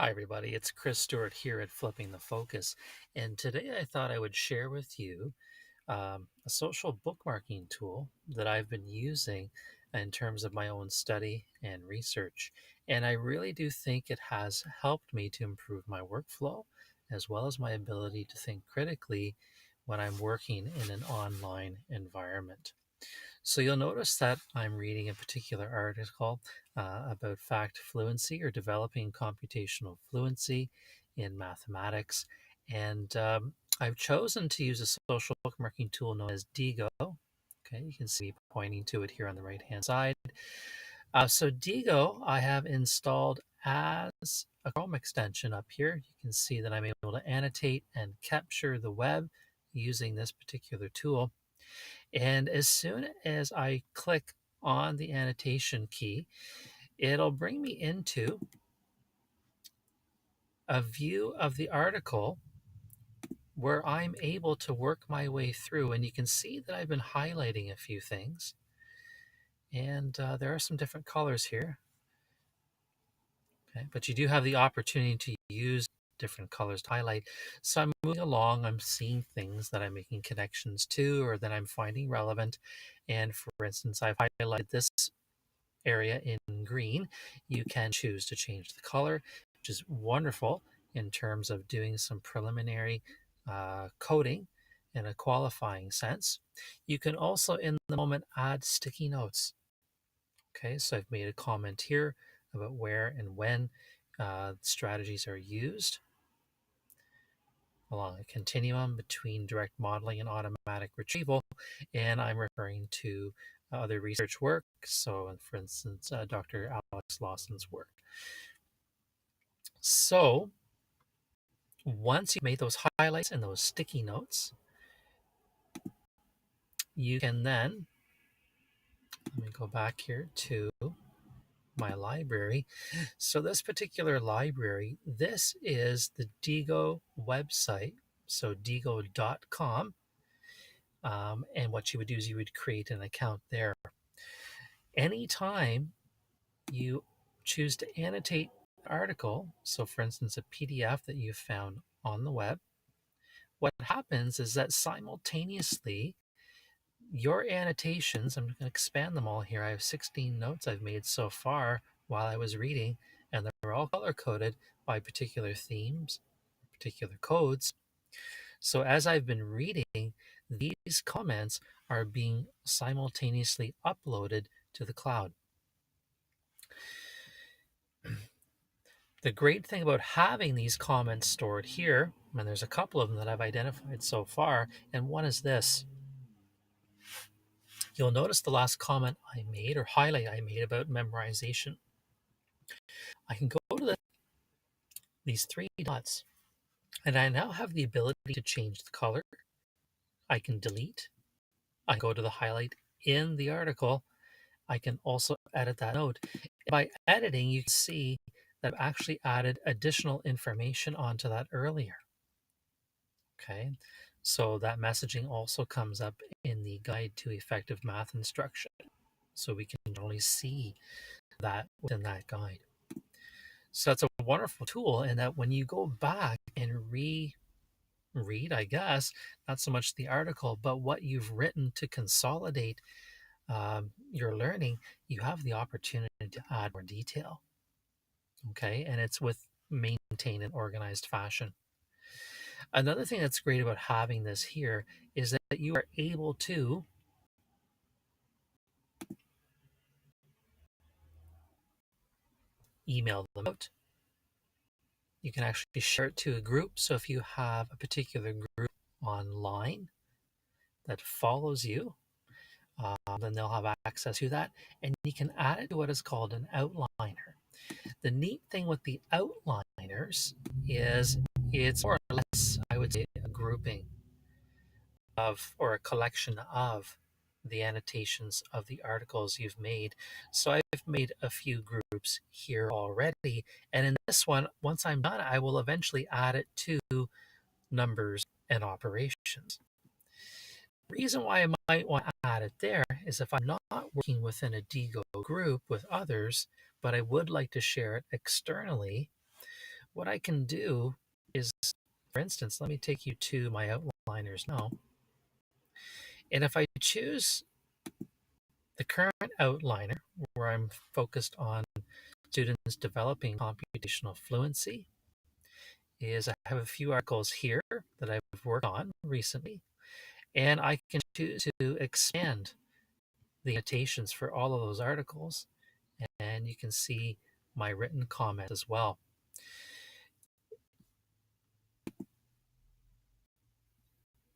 Hi, everybody. It's Chris Stewart here at Flipping the Focus. And today I thought I would share with you a social bookmarking tool that I've been using in terms of my own study and research. And I really do think it has helped me to improve my workflow as well as my ability to think critically when I'm working in an online environment. So you'll notice that I'm reading a particular article about fact fluency or developing computational fluency in mathematics. And I've chosen to use a social bookmarking tool known as Diigo. Okay, you can see me pointing to it here on the right hand side. So Diigo I have installed as a Chrome extension up here. You can see that I'm able to annotate and capture the web using this particular tool. And as soon as I click on the annotation key, it'll bring me into a view of the article where I'm able to work my way through. And you can see that I've been highlighting a few things. And there are some different colors here. Okay, but you do have the opportunity to use different colors to highlight. So I'm moving along, I'm seeing things that I'm making connections to or that I'm finding relevant. And for instance, I've highlighted this area in green. You can choose to change the color, which is wonderful in terms of doing some preliminary coding in a qualifying sense. You can also, in the moment, add sticky notes. Okay, so I've made a comment here about where and when strategies are used along a continuum between direct modeling and automatic retrieval. And I'm referring to other research work. So, for instance, Dr. Alex Lawson's work. So, once you've made those highlights and those sticky notes, you can then, let me go back here to my library. So, this particular library, this is the Diigo website. So, diigo.com. And what you would do is you would create an account there. Anytime you choose to annotate an article, so for instance, a PDF that you found on the web, what happens is that simultaneously your annotations, I'm going to expand them all here. I have 16 notes I've made so far while I was reading, and they're all color coded by particular themes, particular codes. So as I've been reading, these comments are being simultaneously uploaded to the cloud. The great thing about having these comments stored here, and there's a couple of them that I've identified so far, and one is this. You'll notice the last comment I made or highlight I made about memorization. I can go to these three dots, and I now have the ability to change the color. I can delete. I can go to the highlight in the article. I can also edit that note. By editing, you can see that I've actually added additional information onto that earlier. Okay, so that messaging also comes up in the guide to effective math instruction. So we can generally see that within that guide. So that's a wonderful tool, and that when you go back and reread, I guess, not so much the article, but what you've written to consolidate your learning, you have the opportunity to add more detail. Okay, and it's with maintained and organized fashion. Another thing that's great about having this here is that you are able to email them out. You can actually share it to a group. So if you have a particular group online that follows you, then they'll have access to that. And you can add it to what is called an outliner. The neat thing with the outliners is it's more or less, I would say, a grouping of or a collection of the annotations of the articles you've made. So I've made a few groups here already. And in this one, once I'm done, I will eventually add it to numbers and operations. The reason why I might want to add it there is if I'm not working within a Diigo group with others, but I would like to share it externally, What I can do is, for instance, let me take you to my outliners now. And if I choose the current outliner where I'm focused on students developing computational fluency, is I have a few articles here that I've worked on recently, and I can choose to expand the annotations for all of those articles, and you can see my written comment as well.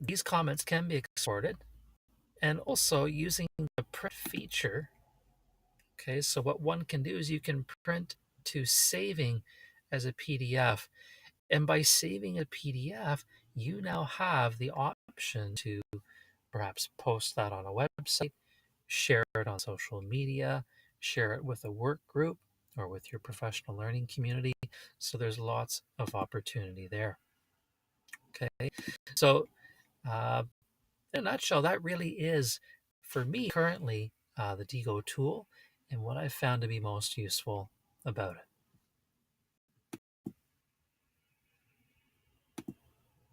These comments can be exported, and also using the print feature. Okay, so what one can do is you can print to saving as a PDF. And by saving a PDF, you now have the option to perhaps post that on a website, share it on social media, share it with a work group or with your professional learning community. So there's lots of opportunity there. Okay, so uh, in a nutshell, that really is, for me currently, the Diigo tool and what I've found to be most useful about it.